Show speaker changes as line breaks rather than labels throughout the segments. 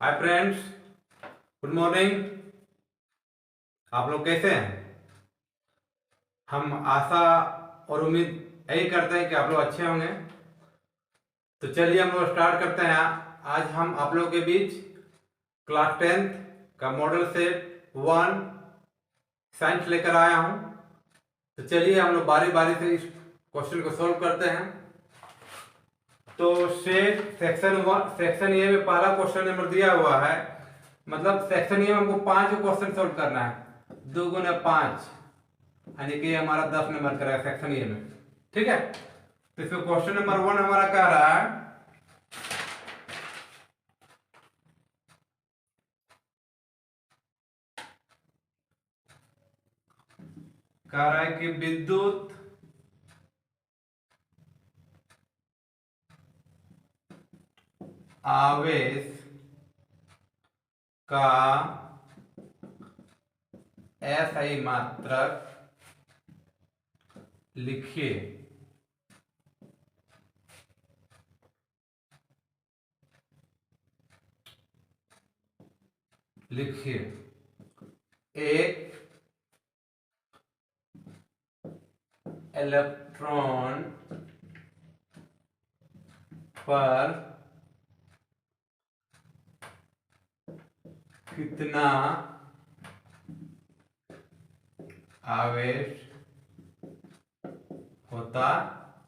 Hi friends, good morning. आप लोग कैसे हैं? हम आशा और उम्मीद यही करते हैं कि आप लोग अच्छे होंगे। तो चलिए हम लोग स्टार्ट करते हैं। आज हम आप लोगों के बीच क्लास 10th का मॉडल सेट 1 साइंस लेकर आया हूं। तो चलिए हम लोग बारी बारी से इस क्वेश्चन को सोल्व करते हैं। तो सेट सेक्शन ए में पहला क्वेश्चन नंबर दिया हुआ है। मतलब सेक्शन ए में हमको 5 क्वेश्चन सोल्व करना है। 2 गुना 5 यानी कि हमारा 10 नंबर का सेक्शन ए में। ठीक है, तो इसमें क्वेश्चन नंबर 1 हमारा कह रहा है कि विद्युत आवेश का SI मात्रक लिखिए। एक इलेक्ट्रॉन पर कितना आवेश होता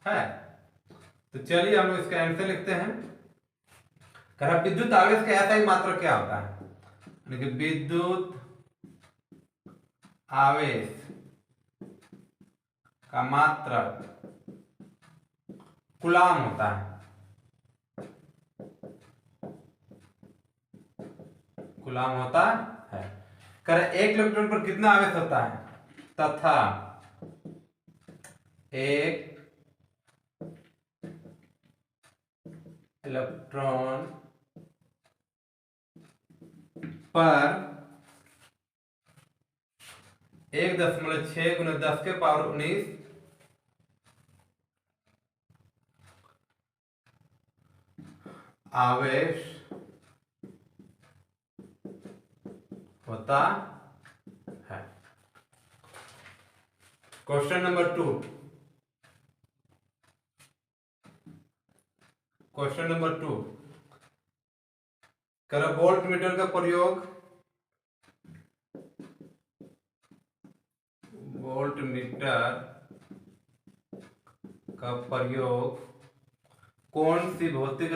है। तो चलिए हम लोग इसका आंसर लिखते हैं। विद्युत आवेश का SI मात्रक क्या होता है? यानी कि विद्युत आवेश का मात्रक कूलाम होता है। कूलाम होता है। एक इलेक्ट्रॉन पर कितना आवेश होता है तथा एक इलेक्ट्रॉन पर 1.6 गुना 10 के पावर 19 आवेश होता है। Question number 2। Question number 2 volt meter का प्रयोग वोल्ट मीटर का प्रयोग कौन सी भौतिक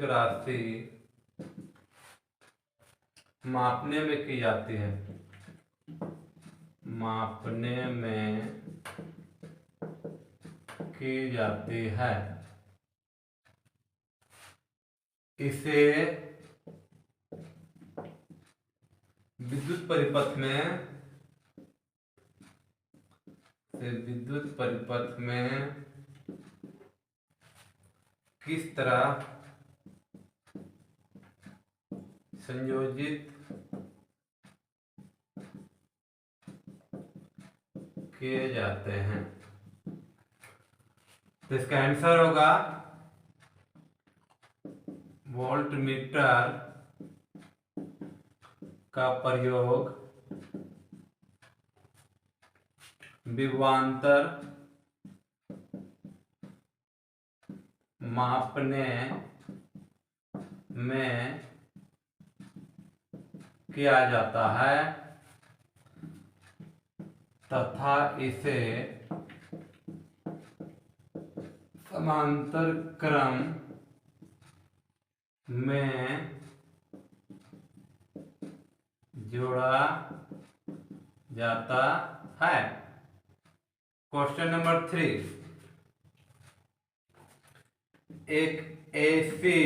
राशि मापने में की जाती है? मापने में की जाती है। इसे विद्युत परिपथ में किस तरह संयोजित किए जाते हैं? तो इसका आंसर होगा वोल्ट मीटर का प्रयोग विभवांतर मापने में किया जाता है तथा इसे समांतर क्रम में जोड़ा जाता है। Question number 3। एक ऐसी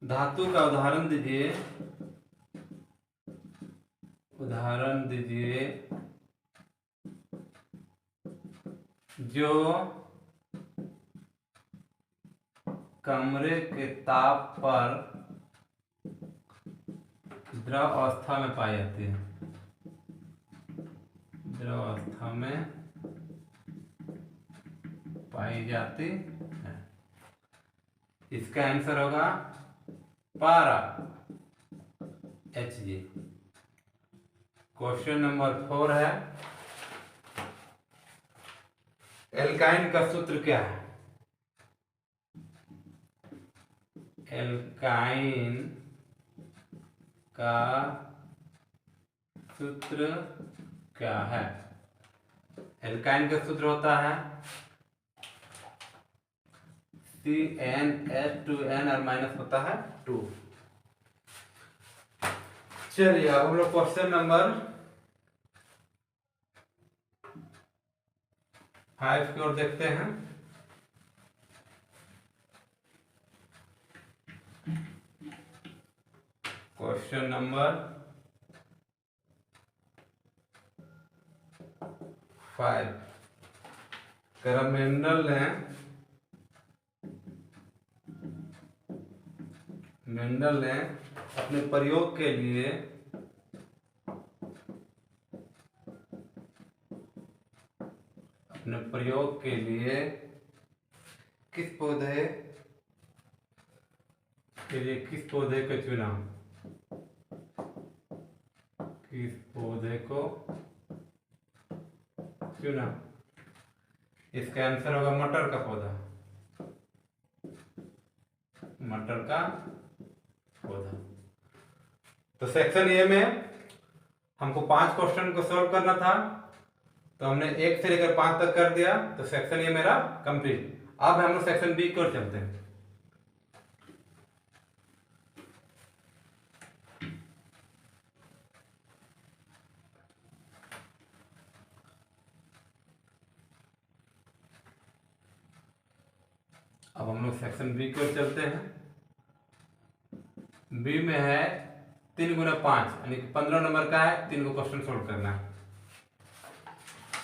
धातु का उदाहरण दीजिए जो कमरे के ताप पर द्रव अवस्था में पाई जाती है। द्रव अवस्था में पाई जाती है। इसका आंसर होगा पारा, Hg। क्वेश्चन नंबर 4 है, एल्काइन का सूत्र क्या है? एल्काइन का सूत्र क्या है? एल्काइन का सूत्र होता है CnH2n और माइनस होता है 2। चलिए अब हम लोग क्वेश्चन नंबर 5 की ओर देखते हैं। क्वेश्चन नंबर 5, मेंडल ने अपने प्रयोग के लिए किस पौधे को चुना? किस पौधे को चुना? इसका आंसर होगा मटर का पौधा, मटर का पौधा। तो सेक्शन ए में हमको 5 क्वेश्चन को सॉल्व करना था, तो हमने 1 से लेकर 5 तक कर दिया, तो सेक्शन ए मेरा कंप्लीट। अब हम लोग सेक्शन बी की ओर चलते हैं। अब हम लोग सेक्शन बी की ओर चलते हैं। बी में है 3 गुना 5 यानी कि 15 नंबर का है, 3 को क्वेश्चन सोल्व करना है।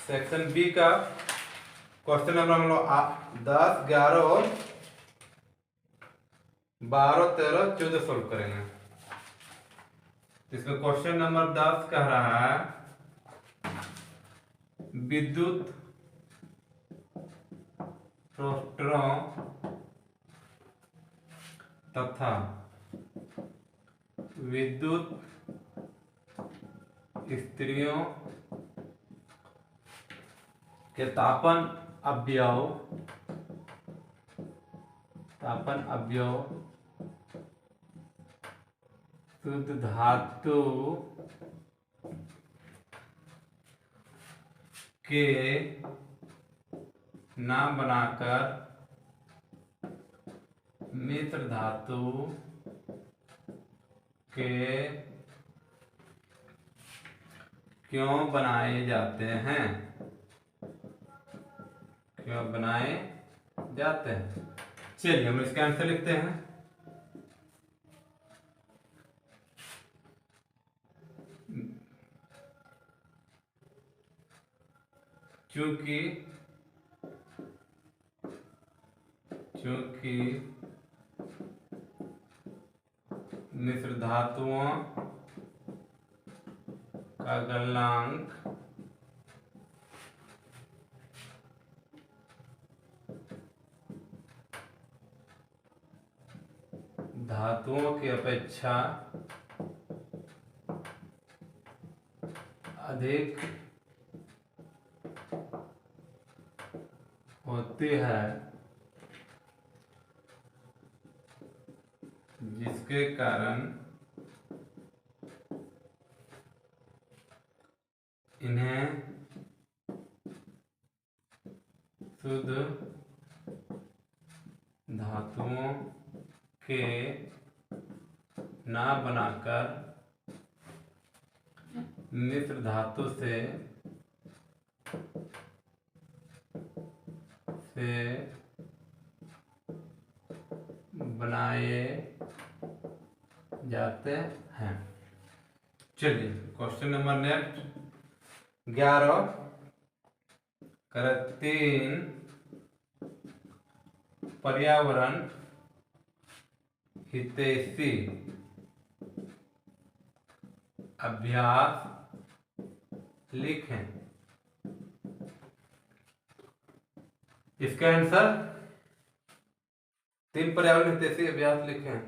सेक्शन बी का क्वेश्चन नंबर हम लोग 10, 11 और 12, 13, 14 सोल्व करेंगे। इसमें क्वेश्चन नंबर 10 कह रहा है विद्युत प्रोटॉन तथा विद्युत स्त्रियों के तापन अवयव शुद्ध धातु के नाम बनाकर मिश्र धातु के क्यों बनाए जाते हैं? क्यों बनाए जाते हैं? चलिए हम इसका आंसर लिखते हैं। चूंकि मिश्र धातुओं का गलनांक धातुओं की अपेक्षा अधिक होती है, जिसके कारण इन्हें शुद्ध धातुओं के ना बनाकर मिश्र धातु से बनाए जाते हैं। चलिए क्वेश्चन नंबर नेक्स्ट 11 3 पर्यावरण हितैषी अभ्यास लिखें। इसका आंसर 3 पर्यावरण हितैषी अभ्यास लिखे हैं।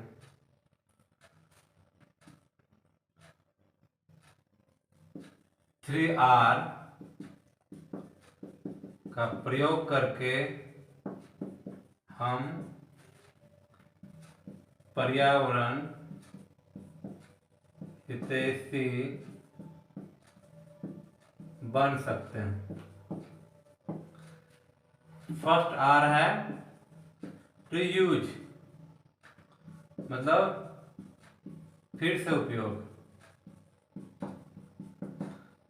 थ्री आर का प्रयोग करके हम पर्यावरण हितैषी बन सकते हैं। फर्स्ट आर है टू यूज, मतलब फिर से उपयोग।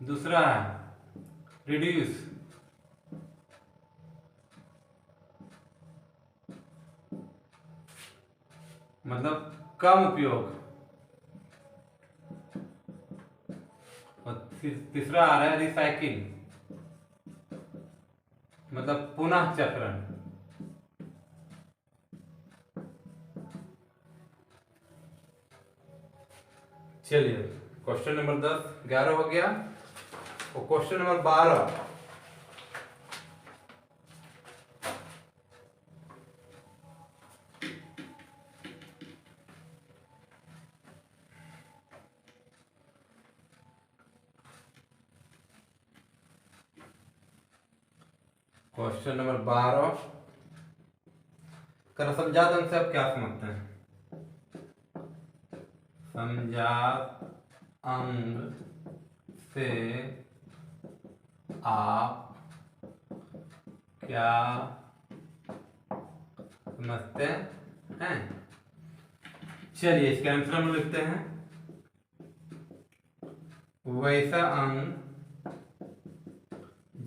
दूसरा है रिड्यूस, मतलब कम उपयोग। और तीसरा आ रहा है रिसाइकिल, मतलब पुनः चक्रण। चलिए क्वेश्चन नंबर 11 हो गया। और क्वेश्चन नंबर 12, क्वेश्चन नंबर 12 कर समझात अंक से आप क्या समझते हैं? समझात अंग से आप क्या समझते हैं? चलिए इसका आंसर हम लिखते हैं। वैसा अंग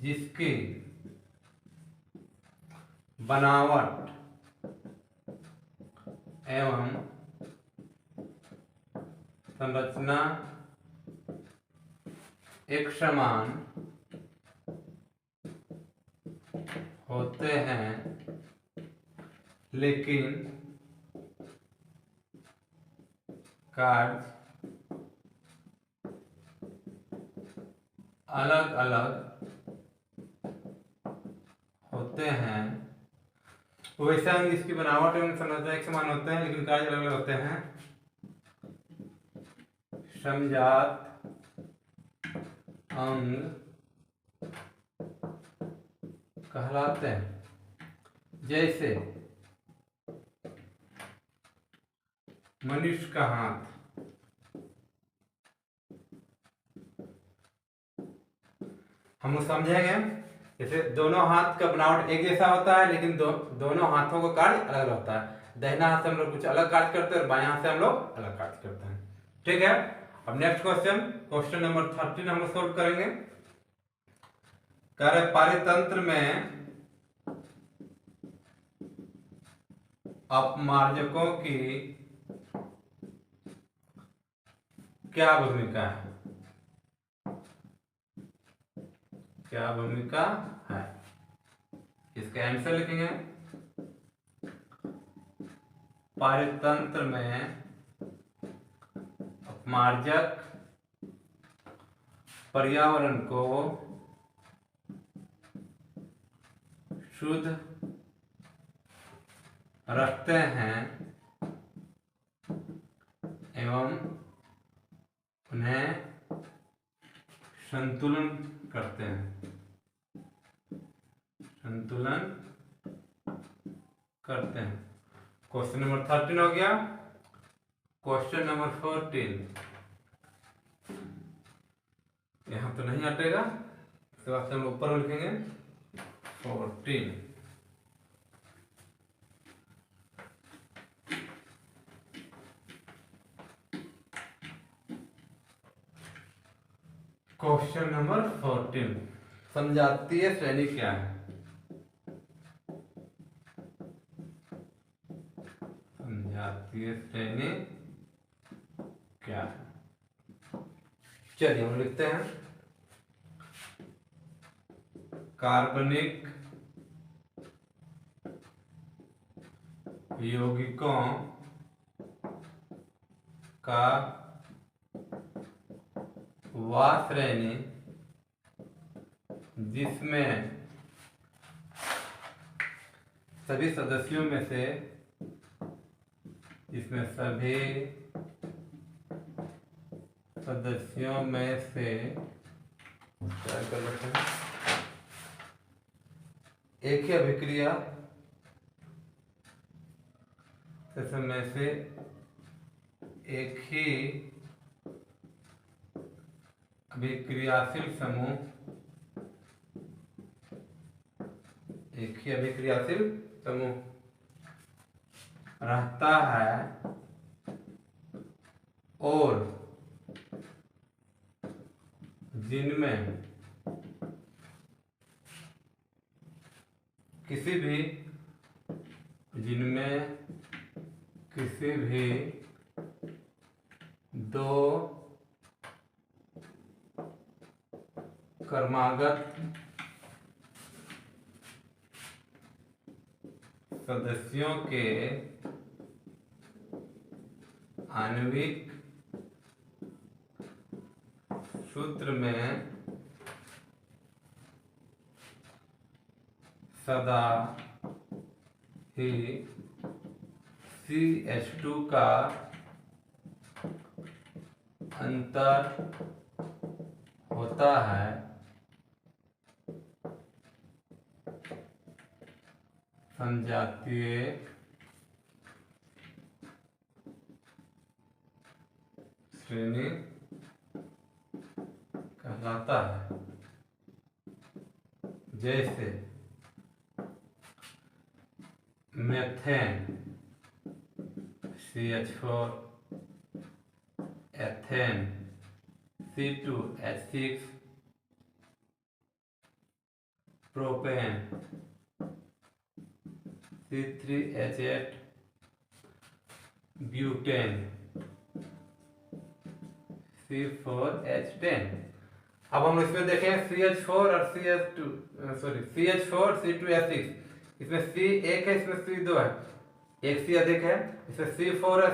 जिसकी बनावट एवं संरचना एक समान होते हैं, लेकिन कार्य अलग अलग होते हैं। वैसे अंग जिसकी बनावट एवं संरचना एक समान होते हैं, लेकिन कार्य अलग अलग होते हैं, समझात अंग कहलाते हैं। जैसे मनुष्य का हाथ, हम लोग समझेंगे। जैसे दोनों हाथ का बनावट एक जैसा होता है, लेकिन दोनों हाथों का कार्य अलग अलग होता है। दाहिना हाथ से हम लोग कुछ अलग कार्य करते हैं और बाएं हाथ से हम लोग अलग कार्य करते हैं। ठीक है, अब नेक्स्ट क्वेश्चन नंबर 13 हम लोग सोल्व करेंगे। कह रहे पारितंत्र में अपमार्जकों की क्या भूमिका है? क्या भूमिका है? इसका आंसर लिखेंगे। पारितंत्र में अपमार्जक पर्यावरण को शुद्ध रखते हैं एवं उन्हें संतुलन करते हैं। संतुलन करते हैं। क्वेश्चन नंबर 13 हो गया। क्वेश्चन नंबर 14, यहां तो नहीं हटेगा, इसके बाद हम ऊपर लिखेंगे 14। क्वेश्चन नंबर 14, समजातीय श्रेणी क्या है? समजातीय श्रेणी क्या है? चलिए हम लिखते हैं। कार्बनिक यौगिकों का वह श्रेणी जिसमें सभी सदस्यों में से, इसमें सभी सदस्यों में से क्या कर लेते हैं, एक ही अभिक्रिया में से एक ही अभिक्रियाशील समूह, एक ही अभिक्रियाशील समूह रहता है और जिनमें किसी भी दो क्रमागत सदस्यों के आणविक सूत्र में सदा ही CH2 का अंतर होता है, समजातीय श्रेणी कहलाता है। जैसे methane CH4, ethane C2H6, propane C3H8, butane C4H10। अब हम इसमें देखें CH4 और CH4 C2H6, इसमें C एक है, इसमें C दो है, एक C अधिक है, इसमें C4 है,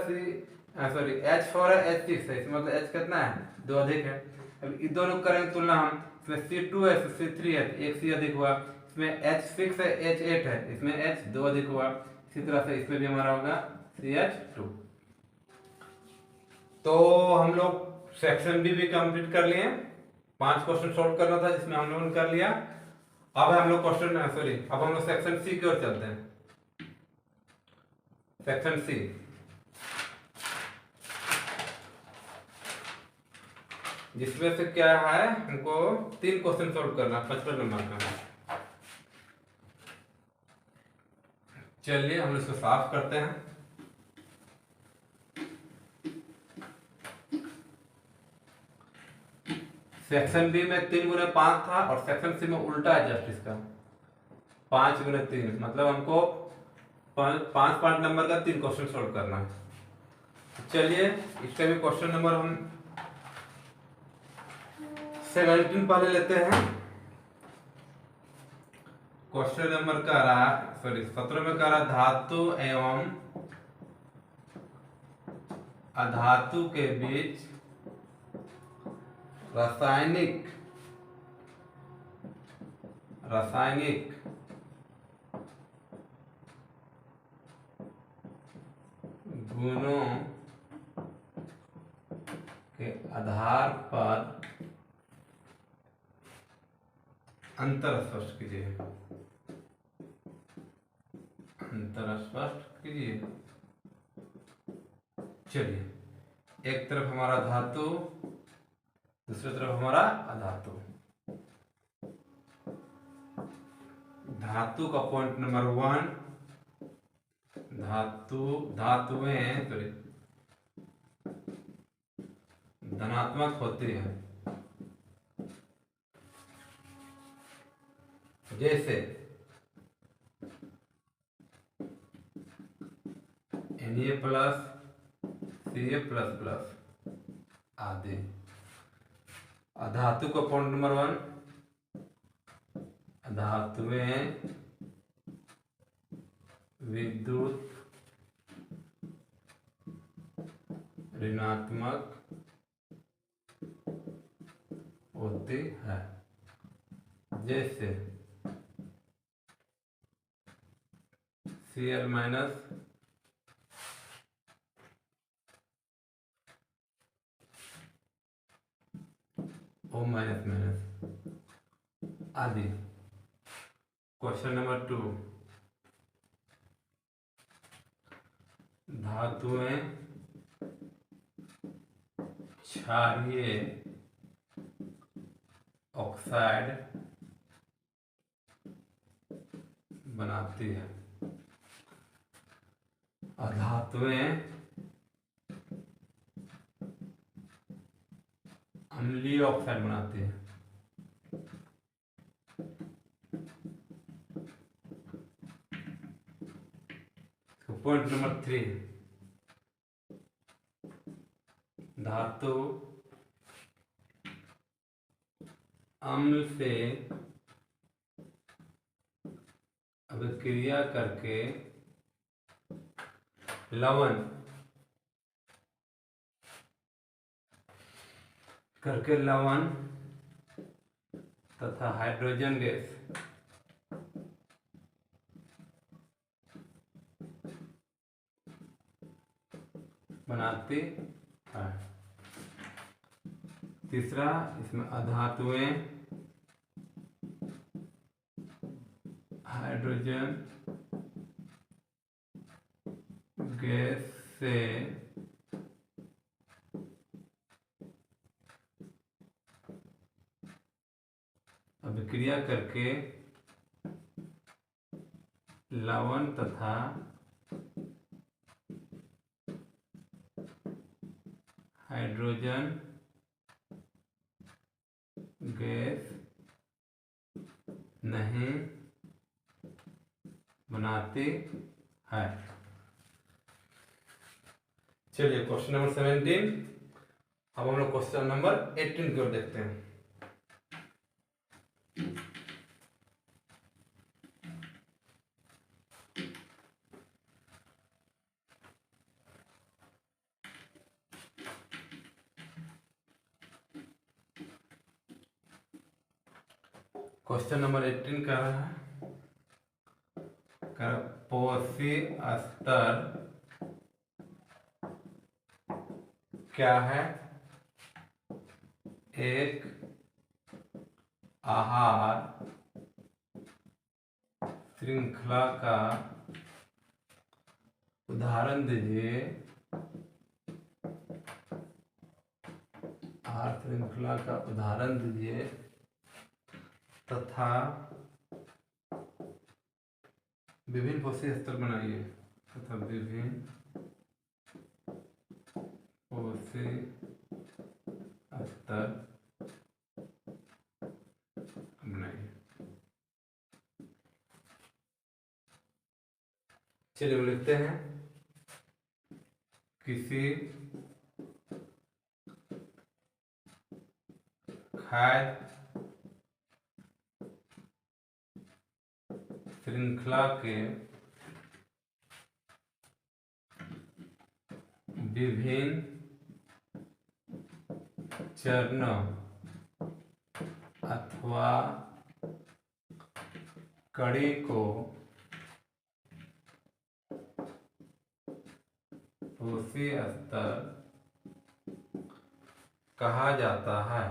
H4 है, H6 है, इसमें मतलब H कितना है, दो अधिक है। अब इन दोनों करेंगे तुलना हम, इसमें C2 है, C3 है, एक C अधिक हुआ, इसमें H6 है, H8 है, इसमें H दो अधिक हुआ, इसी तरह से इसमें भी हमारा होगा CH2। तो हम लोग सेक्शन बी भी कंप्लीट कर लिए, 5 क्वेश्चन सॉल्व करना था जिसमें हम लोगों ने कर लिया। अब हम लोग अब हम लोग सेक्शन सी की ओर चलते हैं। सेक्शन सी, जिसमें से क्या है, हमको 3 क्वेश्चन सॉल्व करना, 55 नंबर का। चलिए हम इसको साफ करते हैं। सेक्शन बी में 3 गुने 5 था और सेक्शन सी में उल्टा है जस्ट इसका, 5 गुने 3, मतलब हमको 5 नंबर का 3 क्वेश्चन सॉल्व करना है। चलिए इसका भी क्वेश्चन नंबर हम 17 पहले लेते हैं। क्वेश्चन नंबर का रहा 17 में कह रहा, धातु एवं अधातु के बीच रासायनिक गुणों के आधार पर अंतर स्पष्ट कीजिए, चलिए एक तरफ हमारा धातु, दूसरी तरफ हमारा अधातु। धातु का पॉइंट नंबर 1, धातुएं धनात्मक होती है, जैसे Na+, Ca++ आदि। अधातु का पॉइंट नंबर 1, धातुएं विद्युत ऋणात्मक होती है, जैसे Cl minus O minus minus आदि। क्वेश्चन नंबर 2, धातुएं क्षारीय ऑक्साइड बनाती है और धातुएं अम्लीय ऑक्साइड बनाती है। पॉइंट नंबर 3, धातु अम्ल से अभिक्रिया करके लवण तथा हाइड्रोजन गैस बनाती है। तीसरा, इसमें अधातुएं हाइड्रोजन गैस से अभिक्रिया करके लवण तथा हाइड्रोजन गैस नहीं बनाती है। चलिए क्वेश्चन नंबर 17, अब हम लोग क्वेश्चन नंबर 18 की ओर देखते हैं। क्वेश्चन नंबर 18 कह रहा है पोषी स्तर क्या है? एक आहार श्रृंखला का उदाहरण दीजिए। आहार श्रृंखला का उदाहरण दीजिए तथा विभिन्न पोषी स्तर बनाइए तथा विभिन्न पोषी स्तर बनाइए। चलिए लिखते हैं, किसी खाद्य श्रृंखला के विभिन्न चरणों अथवा कड़ी को पोषी स्तर कहा जाता है।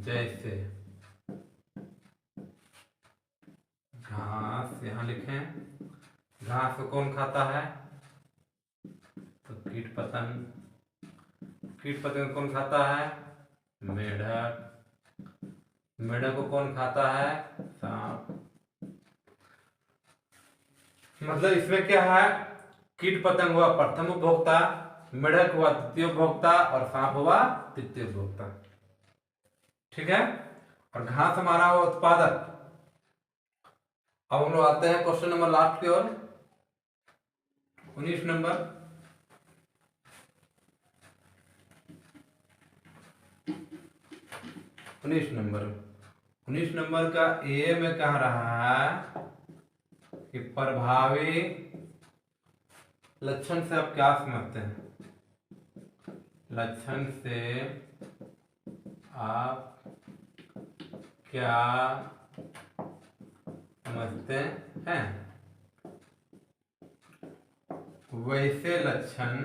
जैसे घास, यहाँ लिखें, घास को कौन खाता है? तो कीट पतंग। कीट पतंग कौन खाता है? मेढक। मेढक को कौन खाता है? सांप। मतलब इसमें क्या है, कीट पतंग हुआ प्रथम उपभोक्ता, मेढक हुआ द्वितीय उपभोक्ता और सांप हुआ तृतीय उपभोक्ता। ठीक है, और घास हमारा हुआ उत्पादक। अब हम लोग आते हैं क्वेश्चन नंबर लास्ट की ओर, 19 नंबर। उन्नीस नंबर का ए में कह रहा है कि प्रभावी लक्षण से आप क्या समझते हैं? लक्षण से आप क्या समझते हैं। वैसे लक्षण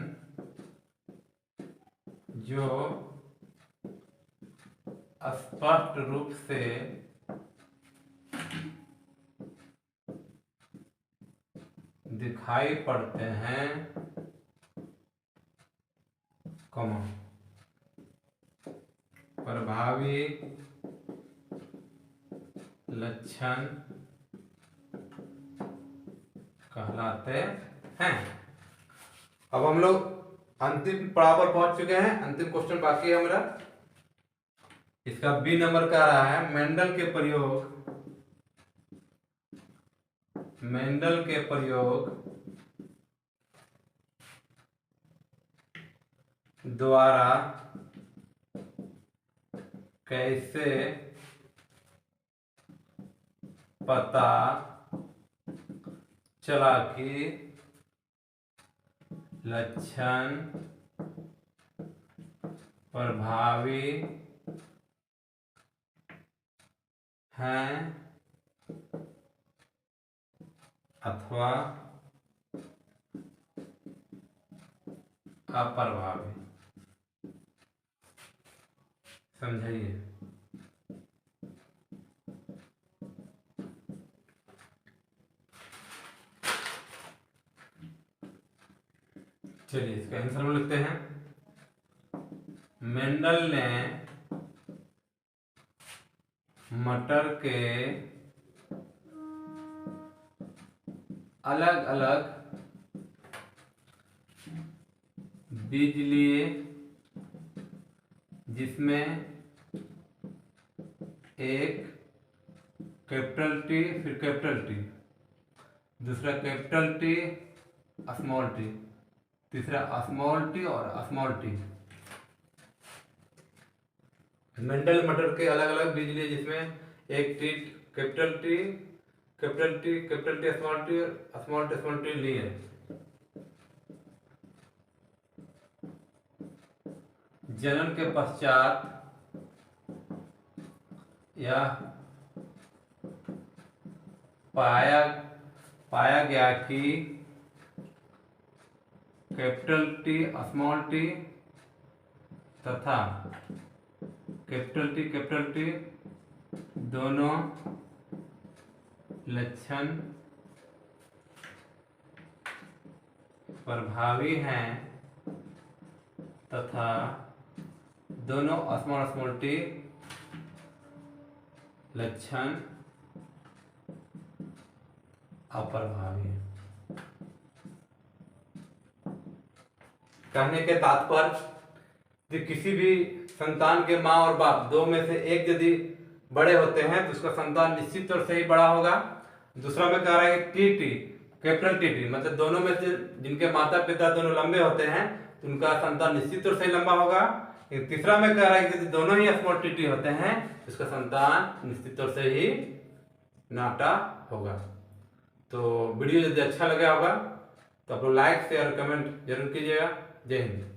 जो स्पष्ट रूप से दिखाई पड़ते हैं, प्रभावी लक्षण कहलाते हैं। अब हम लोग अंतिम पड़ाव पर पहुंच चुके हैं। अंतिम क्वेश्चन बाकी है मेरा। इसका बी नंबर का रहा है मेंडल के प्रयोग द्वारा कैसे पता चला कि लक्षण प्रभावी हैं अथवा अप्रभावी। समझाइए। चलिए इसका आंसर हम लिखते हैं। मेंडल ने मटर के अलग अलग बीज लिए, जिसमें एक कैपिटल टी, फिर कैपिटल टी, दूसरा कैपिटल टी स्मॉल टी, तीसरा स्मॉल टी और स्मॉल टी। मेंडल मटर के अलग अलग बीज लिए, जिसमें एक T capital T, capital T, capital T small T और स्मॉल टी लिए। जनन के पश्चात यह पाया गया कि कैपिटल टी स्मॉल टी तथा कैपिटल टी दोनों लक्षण प्रभावी हैं तथा दोनों स्मॉल टी लक्षण अप्रभावी है। कहने के तात्पर्य किसी भी संतान के माँ और बाप दो में से एक यदि बड़े होते हैं तो उसका संतान निश्चित तौर से ही बड़ा होगा। दूसरा में कह रहा है कि टी कैपिटल टी मतलब दोनों में से जिनके माता पिता दोनों लंबे होते हैं तो उनका संतान निश्चित तौर से ही लंबा होगा। तीसरा में कह रहा है कि यदि दोनों ही स्मॉल टी होते हैं तो उसका संतान निश्चित तौर से ही नाटा होगा। तो वीडियो यदि अच्छा लगा होगा तो आप लोग लाइक शेयर कमेंट जरूर कीजिएगा। जय हिंद।